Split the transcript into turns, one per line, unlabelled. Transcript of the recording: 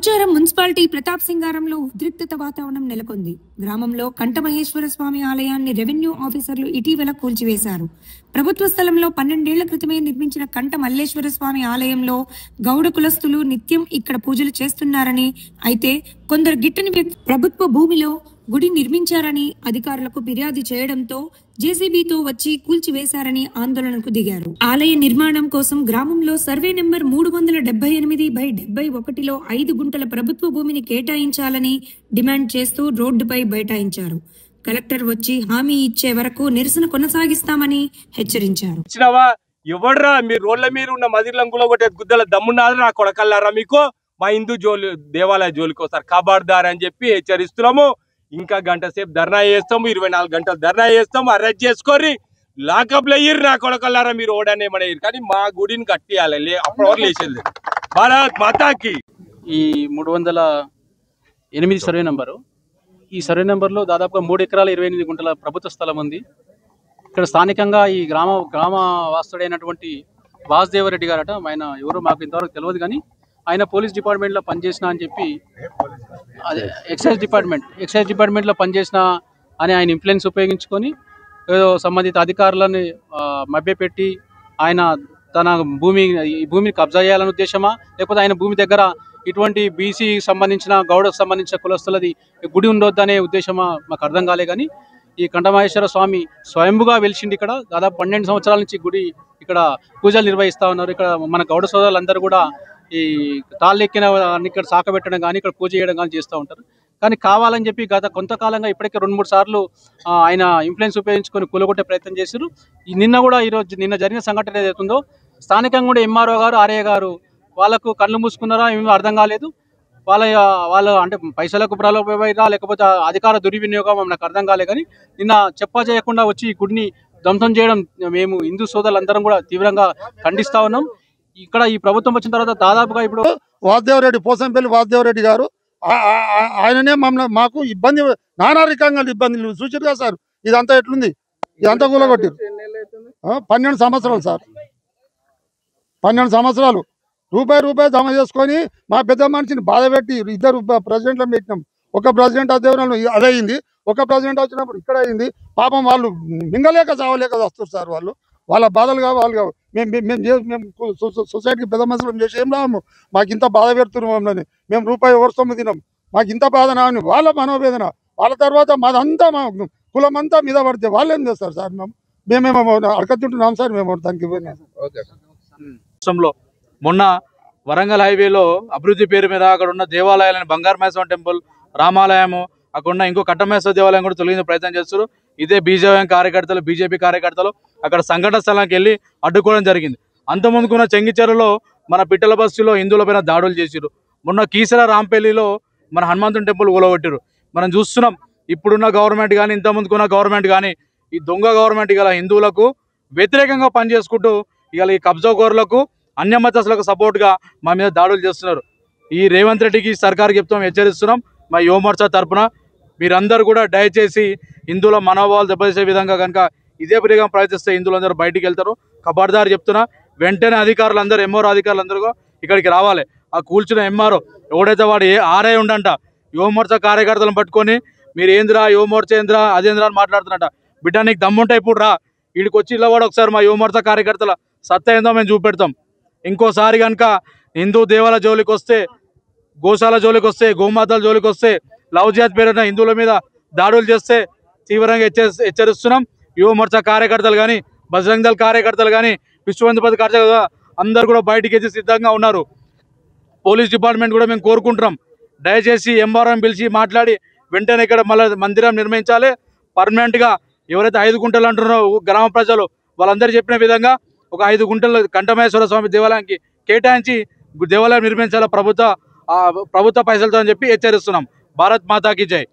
Pocharam municipality Pratap సింగారంలో ఉద్రిక్తత వాతావరణం నెలకొంది. గ్రామంలో కంఠమహేశ్వర స్వామి ఆలయాన్ని రెవెన్యూ ఆఫీసర్లు ఇటీవల కూల్చివేశారు. ప్రభుత్వ స్థలంలో 12 ఏళ్ల క్రితమే నిర్మించిన కంఠ మల్లేశ్వర స్వామి ఆలయంలో గౌడ కులస్తులు నిత్యం ఇక్కడ పూజలు చేస్తున్నారని, అయితే కొందరు గిట్టని వ్యక్తి ప్రభుత్వ భూమిలో గుడి నిర్మించారని అధికారులకు ఫిర్యాదు చేయడంతో జేసీబీతో వచ్చి కూల్చివేశారని ఆందోళనకు దిగారు. ఆలయ నిర్మాణం కోసం గ్రామంలో సర్వే నెంబర్ 378/71లో 5 గుంటల ప్రభుత్వ భూమిని కేటాయించాలని డిమాండ్ చేస్తూ రోడ్డుపై బైఠాయించారు. కలెక్టర్ వచ్చి హామీ ఇచ్చే వరకు నిరసన కొనసాగిస్తామని హెచ్చరించారు.
ఎవడ్రా మీరు రోడ్ల మీద ఉన్న మదిర్లంగులో కొట్టే గుద్దల దమ్మున్నారు నా కొడకల్లారా, మీకు మా హిందూ దేవాలయ జోలికి వస్తారు ఖబర్దార్ అని చెప్పి హెచ్చరిస్తున్నాము. ఇంకా గంట సేపు ధర్నా చేస్తాము, 24 గంటలు ధర్నా చేస్తాము. అరెస్ట్ చేసుకొని లాకప్ లో అయ్యారు నా కొడకల్లారా, మీరు ఓడనే ఏమయ్యారు, కానీ మా గుడిని కట్టియాలి అప్పటి వరకు లేచేది. భారత్ మాతాకి.
ఈ 308 సర్వే నెంబరు, ఈ సర్వే నెంబర్లో దాదాపుగా 3 ఎకరాల 28 గుంటల ప్రభుత్వ స్థలం ఉంది. ఇక్కడ స్థానికంగా ఈ గ్రామ వాస్తుడైనటువంటి వాసుదేవరెడ్డి గారట, ఆయన ఎవరో మాకు ఇంతవరకు తెలియదు, కానీ ఆయన పోలీస్ డిపార్ట్మెంట్లో పనిచేసిన అని చెప్పి, అదే ఎక్సైజ్ డిపార్ట్మెంట్లో పనిచేసిన అని ఆయన ఇన్ఫ్లుయెన్స్ ఉపయోగించుకొని ఏదో సంబంధిత అధికారులను మభ్యపెట్టి ఆయన తన భూమిని కబ్జా చేయాలనే ఉద్దేశమా, లేకపోతే ఆయన భూమి దగ్గర ఇటువంటి బీసీ సంబంధించిన గౌడకు సంబంధించిన కులస్తులది గుడి ఉండొద్దనే ఉద్దేశమా మాకు అర్థం కాలే. కానీ ఈ కంఠమహేశ్వర స్వామి స్వయంభుగా వెలిసిండి. ఇక్కడ దాదాపు 12 సంవత్సరాల నుంచి గుడి ఇక్కడ పూజలు నిర్వహిస్తూ ఉన్నారు. ఇక్కడ మన గౌడ సోదరులందరూ కూడా ఈ తాళ్ళు ఎక్కిన ఇక్కడ సాకబెట్టడం కానీ ఇక్కడ పూజ చేయడం కానీ చేస్తూ ఉంటారు. కానీ కావాలని చెప్పి గత కొంతకాలంగా ఇప్పటికే 2-3 సార్లు ఆయన ఇన్ఫ్లుయెన్స్ ఉపయోగించుకొని కూలగొట్టే ప్రయత్నం చేశారు. నిన్న జరిగిన సంఘటన ఏదైతుందో స్థానికంగా కూడా ఎంఆర్ఓ గారు, ఆర్ఏ గారు వాళ్ళకు కళ్ళు మూసుకున్నారా ఏమీ అర్థం కాలేదు. వాళ్ళు అంటే పైసలకు ప్రలోభమైనా లేకపోతే అధికార దుర్వినియోగం నాకు అర్థం కాలే. కానీ నిన్న చేయకుండా వచ్చి ఈ గుడిని ధ్వంసం చేయడం మేము హిందూ సోదరులందరం కూడా తీవ్రంగా ఖండిస్తా ఉన్నాం. ఇక్కడ ఈ ప్రభుత్వం వచ్చిన తర్వాత దాదాపుగా ఇప్పుడు
వాసుదేవరెడ్డి, పోసంపల్లి వాసుదేవరెడ్డి గారు ఆయననే మాకు ఇబ్బంది, నానా రకంగా ఇబ్బందులు చూసారు కదా సార్. ఇదంతా ఎట్లుంది, ఇదంతా కూలగొట్టారు. 12 సంవత్సరాలు సార్, 12 సంవత్సరాలు రూపాయి జమ చేసుకొని మా పెద్ద మనిషిని బాధ పెట్టి 2 ప్రెసిడెంట్లను పెట్టినాం. ఒక ప్రెసిడెంట్ అదేవరంలో అదయింది, ఒక ప్రెసిడెంట్ వచ్చినప్పుడు ఇక్కడ అయింది. పాపం వాళ్ళు మింగలేక చావలేక వస్తారు సార్. వాళ్ళ బాధలు కావాలి. మేము సొసైటీకి పెద్ద మనుషులు చేసి ఏం రాము, మాకు ఇంత బాధ పెడుతున్నాం మమ్మల్ని, మేము రూపాయి ఓర్సొమ్ము తినాం, మాకు ఇంత బాధ నాని వాళ్ళ మనోవేదన. వాళ్ళ తర్వాత మాదంతా మా కులమంతా మీద పడితే వాళ్ళు ఏం చేస్తారు సార్? మేమేమో అడకతుంటున్నాం సార్. మేము దానికి
మొన్న వరంగల్ హైవేలో అభివృద్ధి పేరు మీద అక్కడ ఉన్న దేవాలయాలను బంగారమేశ్వరం టెంపుల్, రామాలయము, అక్కడ ఉన్న ఇంకో కట్టమేశ్వర దేవాలయం కూడా తొలగించే ప్రయత్నం చేస్తారు. ఇదే బీజేపీ కార్యకర్తలు అక్కడ సంఘటన స్థలానికి వెళ్ళి అడ్డుకోవడం జరిగింది. అంతకుముందుకున్న చెంగిచెరులో మన పిట్టల బస్సులో హిందువులపైన దాడులు చేసిరు. మొన్న కీసర రాంపల్లిలో మన హనుమంతుని టెంపుల్ కూలగొట్టారు. మనం చూస్తున్నాం ఇప్పుడున్న గవర్నమెంట్ కానీ ఇంతకుముందుకున్న గవర్నమెంట్ కానీ ఈ దొంగ గవర్నమెంట్ గల హిందువులకు వ్యతిరేకంగా పనిచేసుకుంటూ ఇవాళ ఈ కబ్జాకోరులకు అన్యమతస్తులకు సపోర్ట్గా మా మీద దాడులు చేస్తున్నారు. ఈ రేవంత్ రెడ్డికి సర్కారు చెప్తాం, హెచ్చరిస్తున్నాం. మా యువమోర్చా తరఫున మీరందరూ కూడా దయచేసి హిందువుల మనోభావాలు దెబ్బతీసే విధంగా కనుక ఇదే పరిగా ప్రయత్నిస్తే హిందువులందరూ బయటికి వెళ్తారు. ఖబర్దార్ చెప్తున్నా, వెంటనే అధికారులందరూ ఎంఆర్ఓ అధికారులందరూ ఇక్కడికి రావాలి. ఆ కూల్చిన ఎంఆర్ఓ ఎవడైతే వాడు ఆర్ఐ ఉండంట, యువమోర్చా కార్యకర్తలను పట్టుకొని మీరు ఏంద్రా యువమోర్చా ఏంద్రా అదేంద్రా అని మాట్లాడుతున్నట్ట. బిడ్డ నీకు దమ్ముంటే ఇప్పుడు రా, వీడికి వచ్చి ఇలా కూడా ఒకసారి మా యువమోర్చా కార్యకర్తల సత్తా ఏందో మేము చూపెడతాం. ఇంకోసారి కనుక హిందూ దేవాలయ జోలికి వస్తే, గోశాల జోలికి వస్తే, గోమాతల జోలికి వస్తే, లవ్ జిహాద్ పేరున హిందువుల మీద దాడులు చేస్తే తీవ్రంగా హెచ్చరిస్తున్నాం. యువమోర్చా కార్యకర్తలు కానీ, బజరంగ్ దళ్ కార్యకర్తలు కానీ, విశ్వ హిందూ పరిషత్ కార్యకర్తలు అందరూ కూడా బయటికి వచ్చి సిద్ధంగా ఉన్నారు. పోలీస్ డిపార్ట్మెంట్ కూడా మేము కోరుకుంటున్నాం, దయచేసి ఎంఆర్ఓని పిలిచి మాట్లాడి వెంటనే ఇక్కడ మళ్ళీ మందిరం నిర్మించాలి పర్మనెంట్గా. ఎవరైతే 5 గుంటలు అంటున్నారో గ్రామ ప్రజలు వాళ్ళందరూ చెప్పిన విధంగా ఒక 5 గుంటలు కంఠమహేశ్వర స్వామి దేవాలయానికి కేటాయించి దేవాలయం నిర్మించాలి ప్రభుత్వ పైసలతో అని చెప్పి హెచ్చరిస్తున్నాం. భారత్ మాతాకి జై.